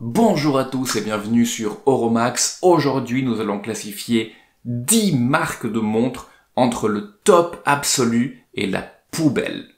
Bonjour à tous et bienvenue sur Oromax. Aujourd'hui, nous allons classifier 10 marques de montres entre le top absolu et la poubelle.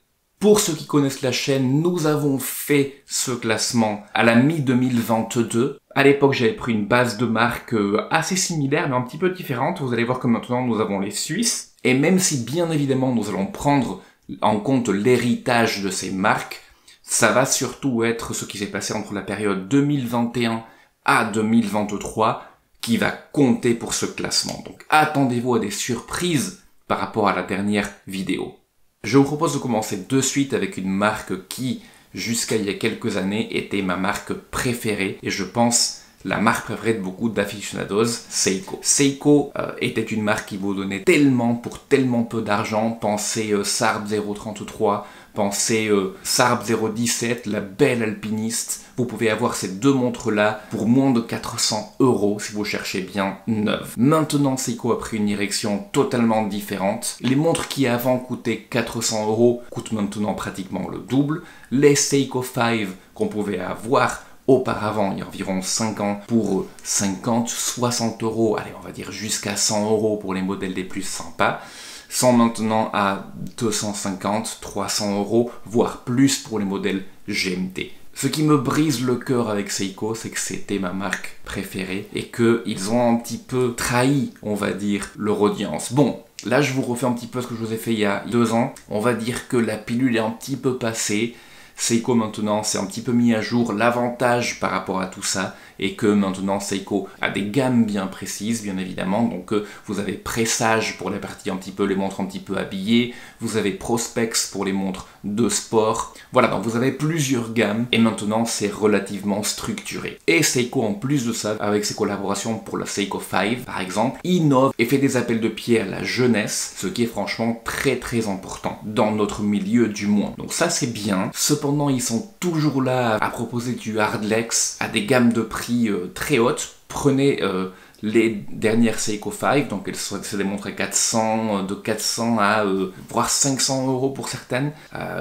Pour ceux qui connaissent la chaîne, nous avons fait ce classement à la mi-2022. À l'époque, j'avais pris une base de marques assez similaire, mais un petit peu différente. Vous allez voir que maintenant, nous avons les Suisses. Et même si, bien évidemment, nous allons prendre en compte l'héritage de ces marques, ça va surtout être ce qui s'est passé entre la période 2021 à 2023 qui va compter pour ce classement. Donc attendez-vous à des surprises par rapport à la dernière vidéo. Je vous propose de commencer de suite avec une marque qui, jusqu'à il y a quelques années, était ma marque préférée et je pense la marque préférée de beaucoup d'aficionados, Seiko. Seiko était une marque qui vous donnait tellement pour tellement peu d'argent. Pensez Sarb 033, pensez Sarb 017, la belle alpiniste. Vous pouvez avoir ces deux montres-là pour moins de 400 € si vous cherchez bien neuve. Maintenant, Seiko a pris une direction totalement différente. Les montres qui avant coûtaient 400 € coûtent maintenant pratiquement le double. Les Seiko 5 qu'on pouvait avoir auparavant, il y a environ 5 ans, pour 50, 60 €, allez, on va dire jusqu'à 100 € pour les modèles les plus sympas, sont maintenant à 250, 300 €, voire plus pour les modèles GMT. Ce qui me brise le cœur avec Seiko, c'est que c'était ma marque préférée et qu'ils ont un petit peu trahi, on va dire, leur audience. Bon, là je vous refais un petit peu ce que je vous ai fait il y a 2 ans. On va dire que la pilule est un petit peu passée. Seiko maintenant s'est un petit peu mis à jour. L'avantage par rapport à tout ça est que maintenant Seiko a des gammes bien précises, bien évidemment. Donc vous avez Presage pour les parties un petit peu, les montres un petit peu habillées. Vous avez Prospex pour les montres de sport. Voilà, donc vous avez plusieurs gammes et maintenant c'est relativement structuré. Et Seiko, en plus de ça, avec ses collaborations pour la Seiko 5 par exemple, innove et fait des appels de pied à la jeunesse, ce qui est franchement très très important dans notre milieu du moins. Donc ça c'est bien. Cependant, ils sont toujours là à proposer du hardlex à des gammes de prix très hautes. Prenez les dernières Seiko 5, donc c'est des montres à 400, de 400 à voire 500 € pour certaines.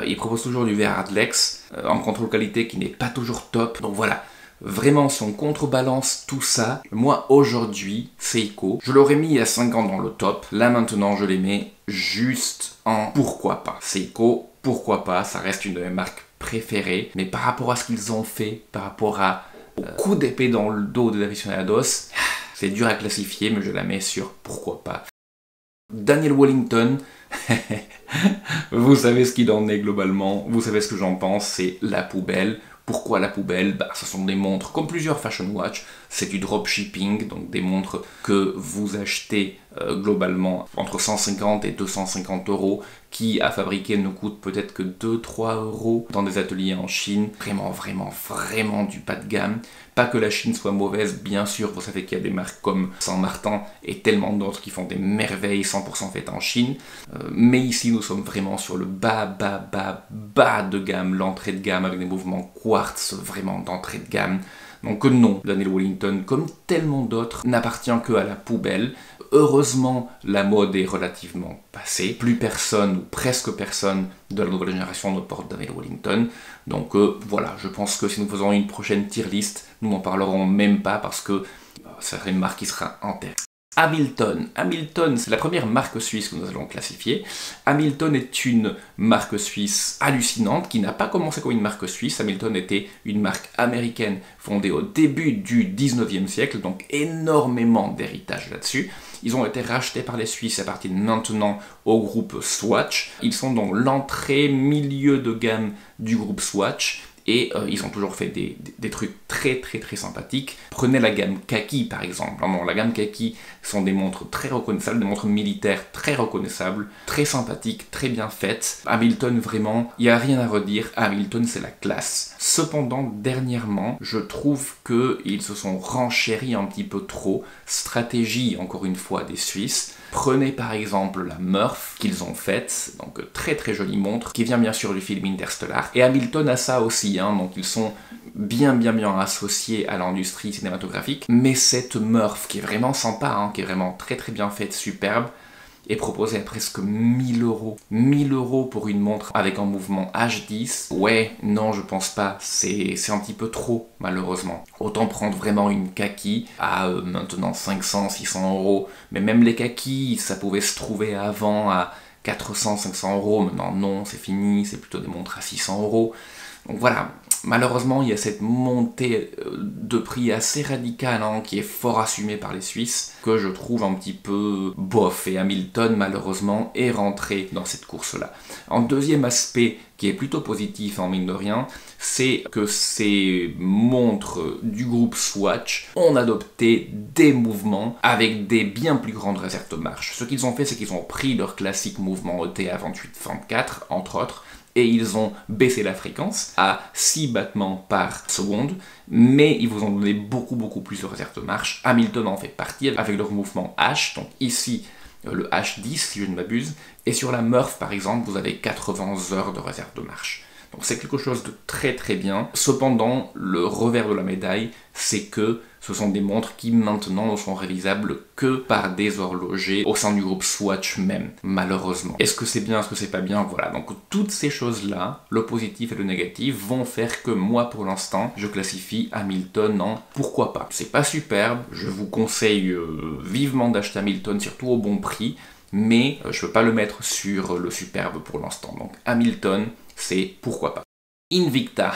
Ils proposent toujours du VR hardlex en contrôle qualité qui n'est pas toujours top. Donc voilà. Vraiment, si on contrebalance tout ça, moi aujourd'hui, Seiko, je l'aurais mis il y a 5 ans dans le top. Là maintenant, je les mets juste en pourquoi pas. Seiko, pourquoi pas, ça reste une de mes marques préférées. Mais par rapport à ce qu'ils ont fait, par rapport au coup d'épée dans le dos des aficionados, c'est dur à classifier, mais je la mets sur pourquoi pas. Daniel Wellington, vous savez ce qu'il en est globalement, vous savez ce que j'en pense, c'est la poubelle. Pourquoi la poubelle? Ce sont des montres comme plusieurs fashion watch, c'est du dropshipping, donc des montres que vous achetez globalement entre 150 et 250 € qui à fabriquer ne coûtent peut-être que 2-3 € dans des ateliers en Chine. Vraiment du pas de gamme. Pas que la Chine soit mauvaise, bien sûr, vous savez qu'il y a des marques comme Saint Martin et tellement d'autres qui font des merveilles 100% faites en Chine. Mais ici, nous sommes vraiment sur le bas de gamme, l'entrée de gamme avec des mouvements quartz vraiment d'entrée de gamme. Donc non, Daniel Wellington, comme tellement d'autres, n'appartient que à la poubelle. Heureusement, la mode est relativement passée. Plus personne, ou presque personne, de la nouvelle génération ne porte Daniel Wellington. Donc voilà, je pense que si nous faisons une prochaine tier list, nous n'en parlerons même pas parce que ça serait une marque qui sera intéressante. Hamilton. Hamilton, c'est la première marque suisse que nous allons classifier. Hamilton est une marque suisse hallucinante qui n'a pas commencé comme une marque suisse. Hamilton était une marque américaine fondée au début du 19e siècle, donc énormément d'héritage là-dessus. Ils ont été rachetés par les Suisses à partir de maintenant au groupe Swatch. Ils sont dans l'entrée milieu de gamme du groupe Swatch. Et ils ont toujours fait des trucs très sympathiques. Prenez la gamme Kaki par exemple. Non, la gamme Kaki sont des montres très reconnaissables, des montres militaires très reconnaissables, très sympathiques, très bien faites. Hamilton vraiment, il n'y a rien à redire, Hamilton c'est la classe. Cependant, dernièrement, je trouve qu'ils se sont renchéris un petit peu trop. Stratégie, encore une fois, des Suisses. Prenez par exemple la Murph qu'ils ont faite, donc très jolie montre, qui vient bien sûr du film Interstellar. Et Hamilton a ça aussi, donc ils sont bien associés à l'industrie cinématographique. Mais cette Murph, qui est vraiment sympa, qui est vraiment très bien faite, superbe, est proposé à presque 1000 euros. 1000 euros pour une montre avec un mouvement H10. Ouais, non, je pense pas. C'est un petit peu trop, malheureusement. Autant prendre vraiment une Kaki à maintenant 500, 600 euros. Mais même les Kaki, ça pouvait se trouver avant à 400, 500 euros. Maintenant, non, c'est fini. C'est plutôt des montres à 600 euros. Donc voilà, malheureusement, il y a cette montée de prix assez radicale qui est fort assumée par les Suisses, que je trouve un petit peu bof. Et Hamilton, malheureusement, est rentré dans cette course-là. Un deuxième aspect qui est plutôt positif, en mine de rien, c'est que ces montres du groupe Swatch ont adopté des mouvements avec des bien plus grandes réserves de marche. Ce qu'ils ont fait, c'est qu'ils ont pris leur classique mouvement ETA 28-24, entre autres, et ils ont baissé la fréquence à 6 battements par seconde, mais ils vous ont donné beaucoup plus de réserve de marche. Hamilton en fait partie avec leur mouvement H, donc ici le H10 si je ne m'abuse, et sur la Murph par exemple vous avez 80 heures de réserve de marche. Donc c'est quelque chose de très bien. Cependant, le revers de la médaille, c'est que ce sont des montres qui maintenant ne sont révisables que par des horlogers au sein du groupe Swatch même, malheureusement. Est-ce que c'est bien, est-ce que c'est pas bien? Voilà, donc toutes ces choses-là, le positif et le négatif, vont faire que moi, pour l'instant, je classifie Hamilton en pourquoi pas. C'est pas superbe, je vous conseille vivement d'acheter Hamilton, surtout au bon prix, mais je peux pas le mettre sur le superbe pour l'instant. Donc Hamilton, c'est pourquoi pas. Invicta.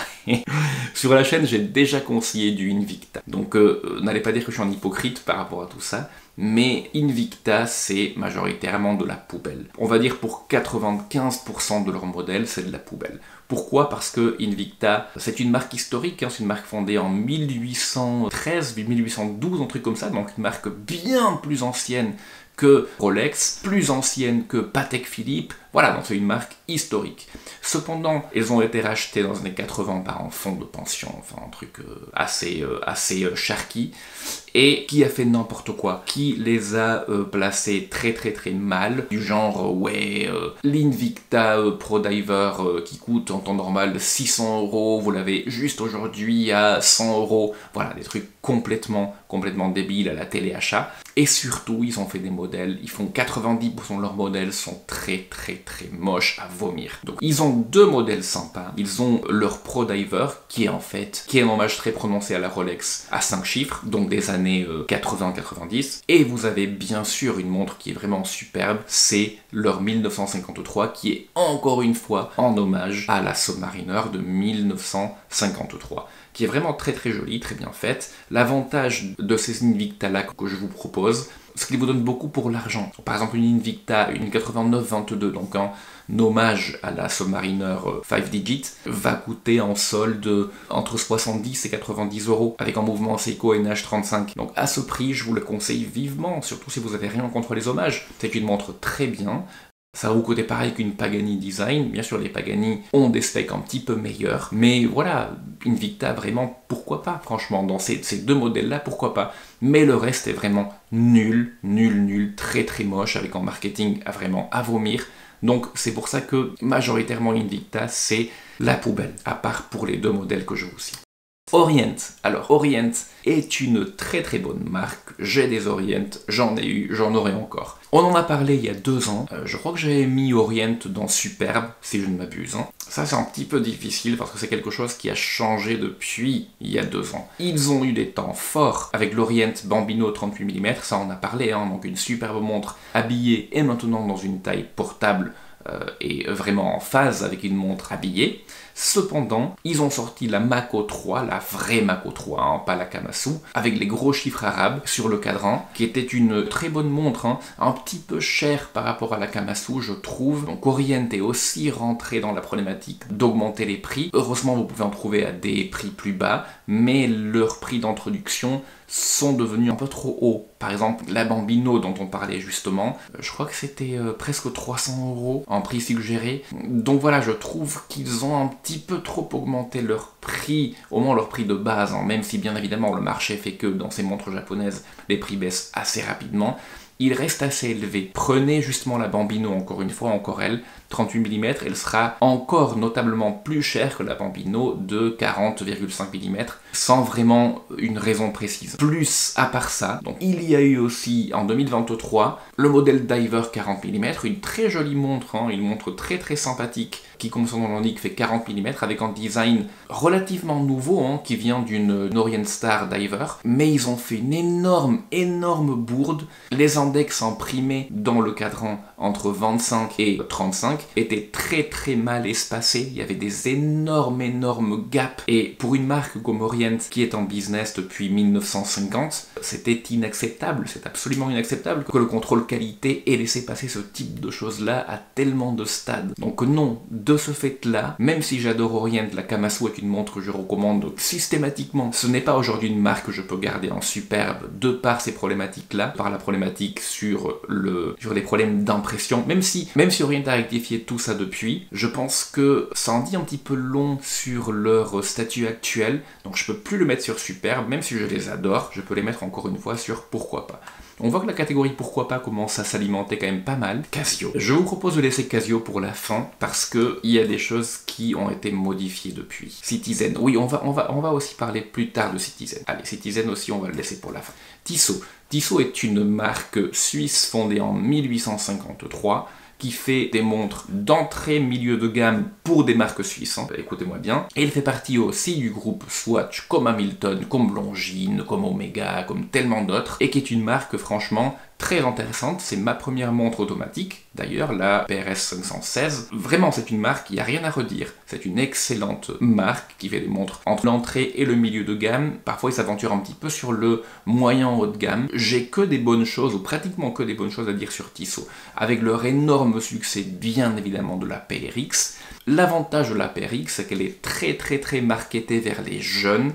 Sur la chaîne, j'ai déjà conseillé du Invicta. Donc n'allez pas dire que je suis un hypocrite par rapport à tout ça, mais Invicta, c'est majoritairement de la poubelle. On va dire pour 95% de leur modèle, c'est de la poubelle. Pourquoi? Parce que Invicta, c'est une marque historique, c'est une marque fondée en 1813, 1812, un truc comme ça, donc une marque bien plus ancienne que Rolex, plus ancienne que Patek Philippe, voilà, donc c'est une marque historique. Cependant, elles ont été rachetées dans les années 80 par un fonds de pension, enfin un truc assez charqui, et qui a fait n'importe quoi, qui les a placés très mal, du genre, l'Invicta Pro Diver qui coûte en temps normal 600 euros, vous l'avez juste aujourd'hui à 100 euros, voilà, des trucs complètement débiles à la téléachat. Et surtout, ils ont fait des modèles, ils font 90% de leurs modèles sont très moches à vomir. Donc ils ont deux modèles sympas. Ils ont leur Pro Diver, qui est un hommage très prononcé à la Rolex à 5 chiffres, donc des années 80-90. Et vous avez bien sûr une montre qui est vraiment superbe, c'est leur 1953, qui est encore une fois en hommage à la Submariner de 1953. Qui est vraiment très jolie, très bien faite. L'avantage de ces Invicta-là que je vous propose, c'est qu'ils vous donnent beaucoup pour l'argent. Par exemple, une Invicta, une 89-22, donc un hommage à la Submariner 5 digit, va coûter en solde entre 70 et 90 euros, avec un mouvement Seiko NH35. Donc à ce prix, je vous le conseille vivement, surtout si vous n'avez rien contre les hommages. C'est une montre très bien. Ça va vous coûter pareil qu'une Pagani Design. Bien sûr, les Pagani ont des specs un petit peu meilleurs. Mais voilà, Invicta, vraiment, pourquoi pas? Franchement, dans ces deux modèles-là, pourquoi pas? Mais le reste est vraiment nul, très moche, avec un marketing vraiment à vomir. Donc c'est pour ça que majoritairement Invicta, c'est la poubelle, à part pour les deux modèles que je vous cite. Orient. Alors, Orient est une très bonne marque. J'ai des Orient, j'en ai eu, j'en aurai encore. On en a parlé il y a 2 ans. Je crois que j'avais mis Orient dans Superbe, si je ne m'abuse. Ça, c'est un petit peu difficile parce que c'est quelque chose qui a changé depuis il y a 2 ans. Ils ont eu des temps forts avec l'Orient Bambino 38 mm, ça on a parlé, donc une superbe montre habillée et maintenant dans une taille portable et vraiment en phase avec une montre habillée. Cependant, ils ont sorti la Mako 3, la vraie Mako 3, pas la Kamasu, avec les gros chiffres arabes sur le cadran, qui était une très bonne montre, un petit peu chère par rapport à la Kamasu, je trouve. Donc Orient est aussi rentré dans la problématique d'augmenter les prix. Heureusement, vous pouvez en trouver à des prix plus bas, mais leurs prix d'introduction sont devenus un peu trop hauts. Par exemple, la Bambino dont on parlait justement, je crois que c'était presque 300 euros en prix suggéré. Donc voilà, je trouve qu'ils ont un petit peu trop augmenté leur prix, au moins leur prix de base, même si bien évidemment le marché fait que dans ces montres japonaises, les prix baissent assez rapidement. il reste assez élevé. Prenez justement la Bambino, encore une fois, encore elle, 38 mm, elle sera encore notablement plus chère que la Bambino de 40,5 mm, sans vraiment une raison précise. Plus, à part ça, donc, il y a eu aussi, en 2023, le modèle Diver 40 mm, une très jolie montre, hein, une montre très très sympathique, qui, comme son nom l'indique, fait 40 mm, avec un design relativement nouveau, hein, qui vient d'une Orient Star Diver, mais ils ont fait une énorme bourde. Les index imprimés dans le cadran entre 25 et 35 étaient très mal espacés, il y avait des énormes gaps, et pour une marque comme Orient, qui est en business depuis 1950, c'était inacceptable, c'est absolument inacceptable que le contrôle qualité ait laissé passer ce type de choses-là à tellement de stades. Donc non, de ce fait-là, même si j'adore Orient, la Kamasu est une montre que je recommande systématiquement, ce n'est pas aujourd'hui une marque que je peux garder en superbe de par ces problématiques-là, par la problématique sur les problèmes d'impression, même si Orient a rectifié tout ça depuis, je pense que ça en dit un petit peu long sur leur statut actuel, donc je peux plus le mettre sur superbe, même si je les adore, je peux les mettre encore une fois sur pourquoi pas. On voit que la catégorie pourquoi pas commence à s'alimenter quand même pas mal. Casio. Je vous propose de laisser Casio pour la fin parce que il y a des choses qui ont été modifiées depuis. Citizen. Oui, on va aussi parler plus tard de Citizen. Allez, Citizen aussi, on va le laisser pour la fin. Tissot. Tissot est une marque suisse fondée en 1853 qui fait des montres d'entrée milieu de gamme pour des marques suisses, hein. Écoutez-moi bien. Et il fait partie aussi du groupe Swatch, comme Hamilton, comme Longines, comme Omega, comme tellement d'autres, et qui est une marque franchement très intéressante. C'est ma première montre automatique, d'ailleurs, la PRS 516. Vraiment, c'est une marque, il n'y a rien à redire. C'est une excellente marque qui fait des montres entre l'entrée et le milieu de gamme. Parfois, ils s'aventurent un petit peu sur le moyen haut de gamme. J'ai que des bonnes choses, ou pratiquement que des bonnes choses à dire sur Tissot. Avec leur énorme succès, bien évidemment, de la PRX. L'avantage de la PRX, c'est qu'elle est très marketée vers les jeunes.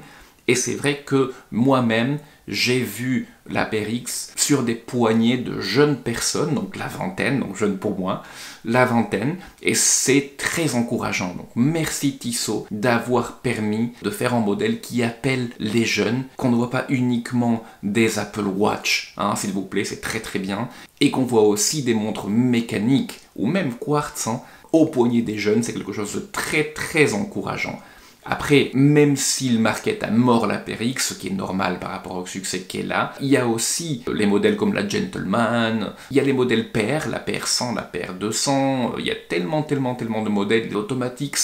Et c'est vrai que moi-même, j'ai vu la PRX sur des poignées de jeunes personnes, donc la vingtaine, donc jeune pour moi, la vingtaine, et c'est très encourageant. Donc merci Tissot d'avoir permis de faire un modèle qui appelle les jeunes, qu'on ne voit pas uniquement des Apple Watch, hein, s'il vous plaît, c'est très bien, et qu'on voit aussi des montres mécaniques, ou même quartz, hein, aux poignets des jeunes, c'est quelque chose de très encourageant. Après, même s'il market à mort la PRX, ce qui est normal par rapport au succès qu'elle a, il y a aussi les modèles comme la Gentleman, il y a les modèles PR, la PR100, la PR200, il y a tellement de modèles, l'Automatics.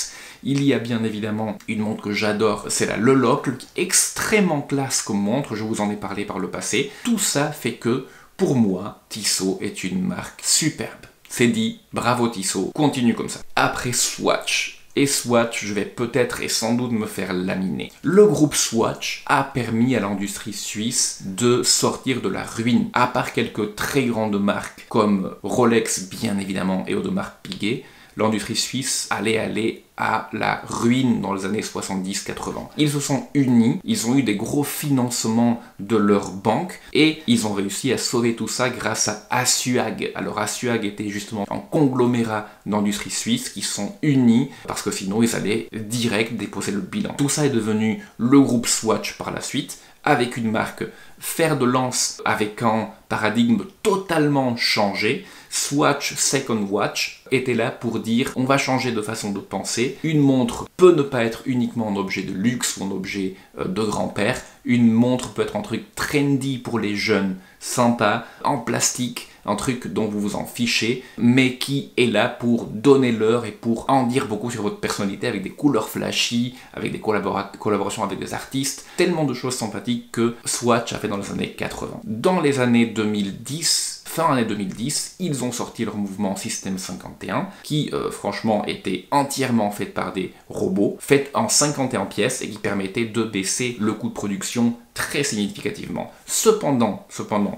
Il y a bien évidemment une montre que j'adore, c'est la Le Locle, qui est extrêmement classe comme montre, je vous en ai parlé par le passé. Tout ça fait que, pour moi, Tissot est une marque superbe. C'est dit, bravo Tissot, continue comme ça. Après Swatch, et Swatch, je vais peut-être et sans doute me faire laminer. Le groupe Swatch a permis à l'industrie suisse de sortir de la ruine. À part quelques très grandes marques comme Rolex, bien évidemment, et Audemars Piguet, l'industrie suisse allait à la ruine dans les années 70-80. Ils se sont unis, ils ont eu des gros financements de leur banque et ils ont réussi à sauver tout ça grâce à Asuag. Alors Asuag était justement un conglomérat d'industries suisses qui sont unis parce que sinon ils allaient direct déposer le bilan. Tout ça est devenu le groupe Swatch par la suite, avec une marque fer de lance, avec un paradigme totalement changé. Swatch Second Watch était là pour dire on va changer de façon de penser. Une montre peut ne pas être uniquement un objet de luxe ou un objet de grand-père. Une montre peut être un truc trendy pour les jeunes, sympa, en plastique, un truc dont vous vous en fichez, mais qui est là pour donner l'heure et pour en dire beaucoup sur votre personnalité avec des couleurs flashy, avec des collaborations avec des artistes, tellement de choses sympathiques que Swatch a fait dans les années 80. Dans les années 2010, fin année 2010, ils ont sorti leur mouvement System 51, qui franchement était entièrement fait par des robots, fait en 51 pièces et qui permettait de baisser le coût de production très significativement. Cependant,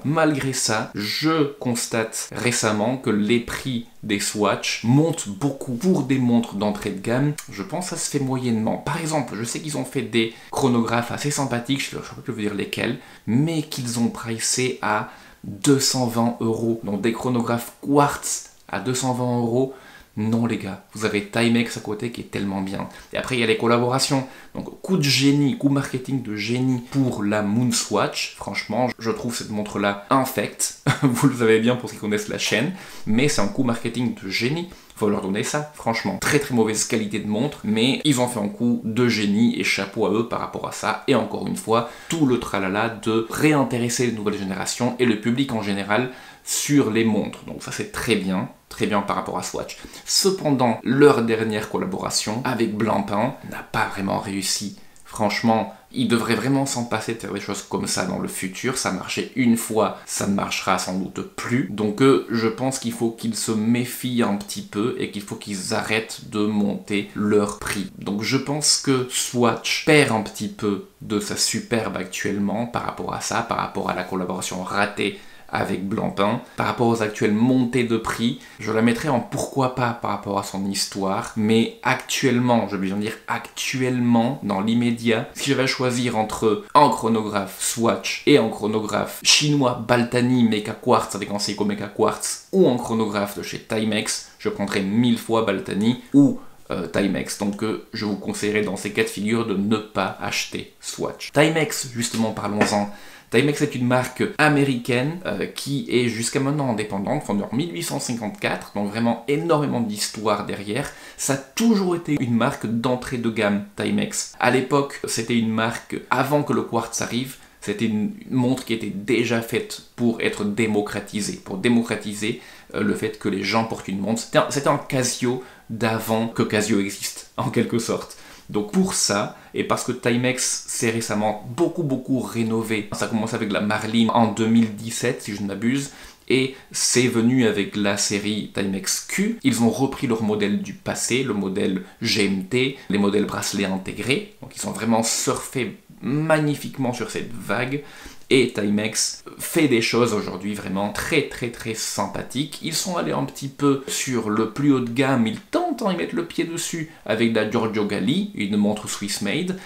malgré ça, je constate récemment que les prix des Swatch montent beaucoup. Pour des montres d'entrée de gamme, je pense que ça se fait moyennement. Par exemple, je sais qu'ils ont fait des chronographes assez sympathiques, je ne sais pas vous dire lesquels, mais qu'ils ont pricé à 220 €. Donc des chronographes quartz à 220 €. Non les gars, vous avez Timex à côté qui est tellement bien. Et après il y a les collaborations. Donc coup de génie, coup marketing de génie pour la Moonswatch. Franchement, je trouve cette montre-là infecte. Vous le savez bien pour ceux qui connaissent la chaîne. Mais c'est un coup marketing de génie. Faut leur donner ça, franchement. Très très mauvaise qualité de montre, mais ils ont fait un coup de génie et chapeau à eux par rapport à ça. Et encore une fois, tout le tralala de réintéresser les nouvelles générations et le public en général sur les montres. Donc ça c'est très bien par rapport à Swatch. Cependant, leur dernière collaboration avec Blancpain n'a pas vraiment réussi. Franchement, ils devraient vraiment s'en passer de faire des choses comme ça dans le futur. Ça marchait une fois, ça ne marchera sans doute plus. Donc je pense qu'il faut qu'ils se méfient un petit peu et qu'il faut qu'ils arrêtent de monter leur prix. Donc je pense que Swatch perd un petit peu de sa superbe actuellement par rapport à ça, par rapport à la collaboration ratée avec Blancpain. Par rapport aux actuelles montées de prix, je la mettrais en pourquoi pas par rapport à son histoire, mais actuellement, je veux bien dire actuellement, dans l'immédiat, si j'avais à choisir entre un chronographe Swatch et un chronographe chinois Baltani Mecha Quartz avec un Seiko Mecha Quartz ou un chronographe de chez Timex, je prendrais 1000 fois Baltani ou Timex. Donc je vous conseillerais dans ces cas de figure de ne pas acheter Swatch. Timex, justement, parlons-en. Timex est une marque américaine qui est jusqu'à maintenant indépendante, fondée en 1854, donc vraiment énormément d'histoire derrière. Ça a toujours été une marque d'entrée de gamme, Timex. À l'époque, c'était une marque, avant que le quartz arrive, c'était une montre qui était déjà faite pour être démocratisée, pour démocratiser le fait que les gens portent une montre. C'était un Casio d'avant que Casio existe, en quelque sorte. Donc pour ça, et parce que Timex s'est récemment beaucoup rénové, ça a commencé avec la Marlin en 2017 si je ne m'abuse, et c'est venu avec la série Timex Q. Ils ont repris leur modèle du passé, le modèle GMT, les modèles bracelets intégrés, donc ils ont vraiment surfé magnifiquement sur cette vague. Et Timex fait des choses aujourd'hui vraiment très sympathiques. Ils sont allés un petit peu sur le plus haut de gamme, ils tentent d'y mettre le pied dessus avec la Giorgio Galli, une montre Swiss made,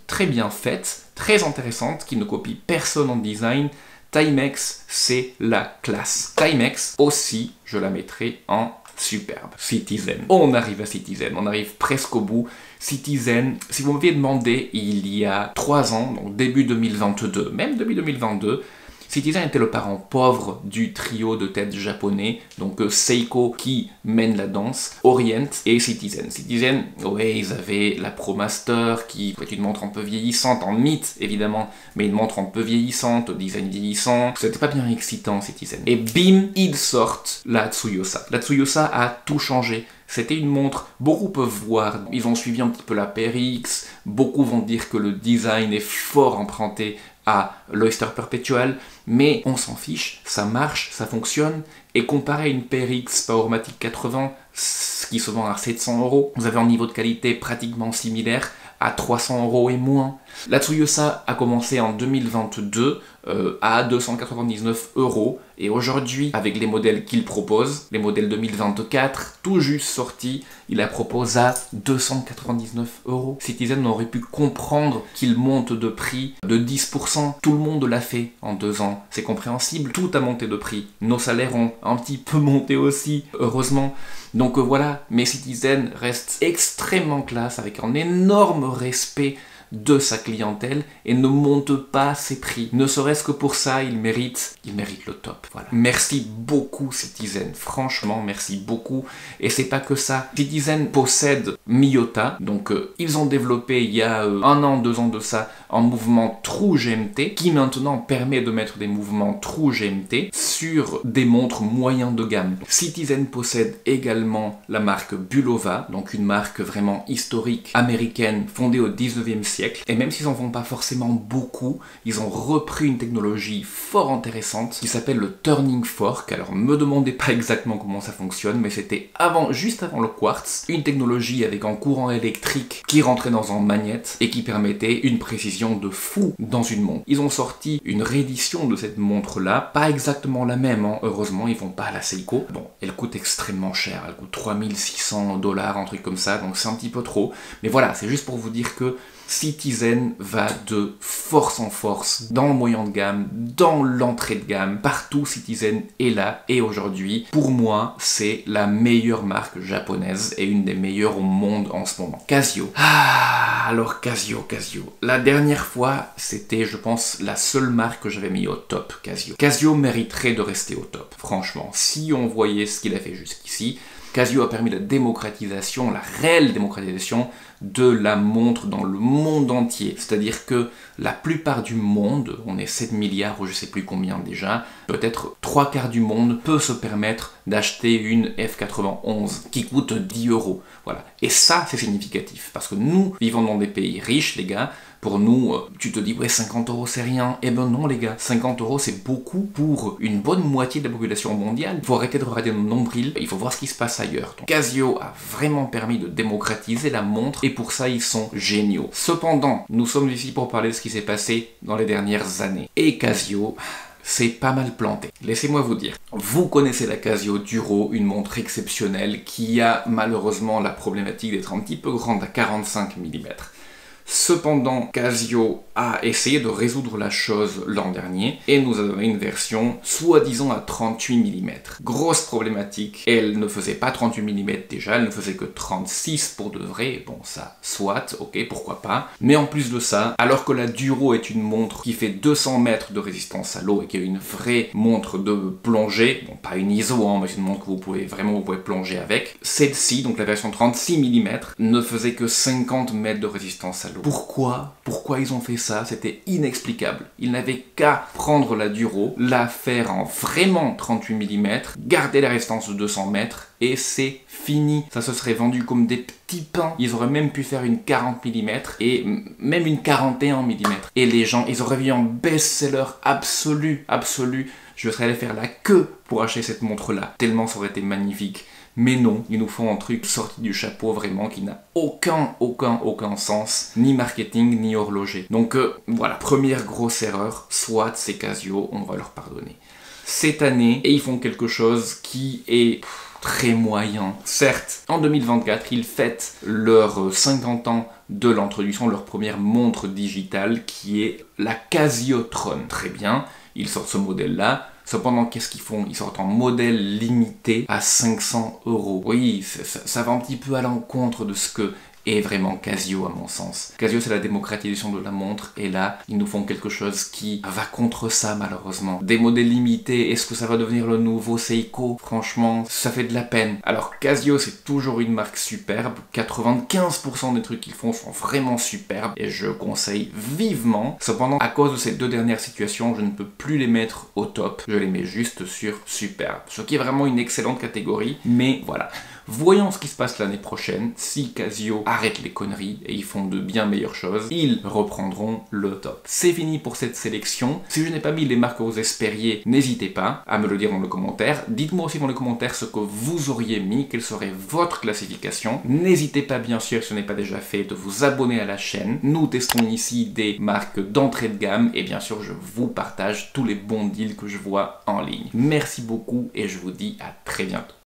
très bien faite, très intéressante, qui ne copie personne en design. Timex, c'est la classe. Timex aussi, je la mettrai en superbe. Citizen. On arrive à Citizen, on arrive presque au bout. Citizen, si vous m'aviez demandé il y a 3 ans, donc début 2022, même début 2022, Citizen était le parent pauvre du trio de tête japonais, donc Seiko qui mène la danse, Orient et Citizen. Citizen, ouais, ils avaient la ProMaster qui est une montre un peu vieillissante, en mythe évidemment, mais une montre un peu vieillissante, au design vieillissant. C'était pas bien excitant Citizen. Et bim, ils sortent la Tsuyosa. La Tsuyosa a tout changé. C'était une montre, beaucoup peuvent voir, ils ont suivi un petit peu la PRX, beaucoup vont dire que le design est fort emprunté à l'Oyster Perpetual, mais on s'en fiche, ça marche, ça fonctionne, et comparé à une PRX Powermatic 80, ce qui se vend à 700 €, vous avez un niveau de qualité pratiquement similaire à 300 € et moins. La Tsuyosa a commencé en 2022 à 299 €, et aujourd'hui, avec les modèles qu'il propose, les modèles 2024, tout juste sortis, il la propose à 299 €. Citizen aurait pu comprendre qu'il monte de prix de 10%, tout le monde l'a fait en 2 ans, c'est compréhensible, tout a monté de prix. Nos salaires ont un petit peu monté aussi, heureusement. Donc voilà, mais Citizen reste extrêmement classe, avec un énorme respect de sa clientèle et ne monte pas ses prix. Ne serait-ce que pour ça, il mérite le top. Voilà. Merci beaucoup Citizen, franchement merci beaucoup. Et c'est pas que ça. Citizen possède Miyota, donc ils ont développé il y a 1 an, 2 ans de ça, un mouvement True GMT qui maintenant permet de mettre des mouvements True GMT sur des montres moyens de gamme. Citizen possède également la marque Bulova, donc une marque vraiment historique américaine fondée au 19e siècle. Et même s'ils n'en font pas forcément beaucoup, ils ont repris une technologie fort intéressante qui s'appelle le Turning Fork. Alors me demandez pas exactement comment ça fonctionne, mais c'était juste avant le quartz, une technologie avec un courant électrique qui rentrait dans un magnète et qui permettait une précision de fou dans une montre. Ils ont sorti une réédition de cette montre-là, pas exactement la même, hein. Heureusement, ils vont pas à la Seiko. Bon, elle coûte extrêmement cher, elle coûte 3600 $, un truc comme ça, donc c'est un petit peu trop. Mais voilà, c'est juste pour vous dire que Citizen va de force en force dans le moyen de gamme, dans l'entrée de gamme, partout Citizen est là et aujourd'hui, pour moi, c'est la meilleure marque japonaise et une des meilleures au monde en ce moment. Casio. Alors Casio. La dernière fois, c'était, je pense, la seule marque que j'avais mis au top, Casio. Casio mériterait de rester au top, franchement. Si on voyait ce qu'il a fait jusqu'ici, Casio a permis la démocratisation, la réelle démocratisation de la montre dans le monde entier. C'est-à-dire que la plupart du monde, on est 7 milliards ou je sais plus combien déjà, peut-être 3/4 du monde peut se permettre d'acheter une F91 qui coûte 10 €. Voilà. Et ça, c'est significatif. Parce que nous vivons dans des pays riches, les gars. Pour nous, tu te dis, ouais, 50 € c'est rien. Eh ben non, les gars, 50 € c'est beaucoup pour une bonne moitié de la population mondiale. Il faut arrêter de regarder nos nombrils, il faut voir ce qui se passe ailleurs. Donc, Casio a vraiment permis de démocratiser la montre et pour ça, ils sont géniaux. Cependant, nous sommes ici pour parler de ce qui s'est passé dans les dernières années. Et Casio c'est pas mal planté. Laissez-moi vous dire. Vous connaissez la Casio Duro, une montre exceptionnelle qui a malheureusement la problématique d'être un petit peu grande à 45 mm. Cependant, Casio a essayé de résoudre la chose l'an dernier et nous avons une version soi-disant à 38 mm. Grosse problématique, elle ne faisait pas 38 mm déjà, elle ne faisait que 36 pour de vrai. Bon, ça, soit, ok, pourquoi pas. Mais en plus de ça, alors que la Duro est une montre qui fait 200 mètres de résistance à l'eau et qui est une vraie montre de plongée, bon, pas une ISO, hein, mais c'est une montre que vous pouvez plonger avec, celle-ci, donc la version 36 mm, ne faisait que 50 mètres de résistance à l'eau. Pourquoi ils ont fait ça? C'était inexplicable. Ils n'avaient qu'à prendre la Duro, la faire en vraiment 38 mm, garder la résistance de 200 mètres, et c'est fini. Ça se serait vendu comme des petits pains. Ils auraient même pu faire une 40 mm et même une 41 mm. Et les gens, ils auraient vu un best-seller absolu. Je serais allé faire la queue pour acheter cette montre-là, tellement ça aurait été magnifique. Mais non, ils nous font un truc sorti du chapeau vraiment qui n'a aucun sens, ni marketing, ni horloger. Donc voilà, première grosse erreur, soit c'est Casio, on va leur pardonner. Cette année, et ils font quelque chose qui est très moyen. Certes, en 2024, ils fêtent leurs 50 ans de l'introduction de leur première montre digitale qui est la Casiotron. Très bien, ils sortent ce modèle-là. Cependant, qu'est-ce qu'ils font? Ils sortent en modèle limité à 500 €. Oui, ça va un petit peu à l'encontre de ce que est vraiment Casio à mon sens. Casio, c'est la démocratisation de la montre et là, ils nous font quelque chose qui va contre ça malheureusement. Des modèles limités, est-ce que ça va devenir le nouveau Seiko? Franchement, ça fait de la peine. Alors Casio, c'est toujours une marque superbe. 95% des trucs qu'ils font sont vraiment superbes et je conseille vivement. Cependant, à cause de ces deux dernières situations, je ne peux plus les mettre au top. Je les mets juste sur superbe. Ce qui est vraiment une excellente catégorie, mais voilà. Voyons ce qui se passe l'année prochaine. Si Casio arrête les conneries et ils font de bien meilleures choses, ils reprendront le top. C'est fini pour cette sélection. Si je n'ai pas mis les marques que vous espériez, n'hésitez pas à me le dire dans les commentaires. Dites-moi aussi dans les commentaires ce que vous auriez mis, quelle serait votre classification. N'hésitez pas bien sûr, si ce n'est pas déjà fait, de vous abonner à la chaîne. Nous testons ici des marques d'entrée de gamme et bien sûr je vous partage tous les bons deals que je vois en ligne. Merci beaucoup et je vous dis à très bientôt.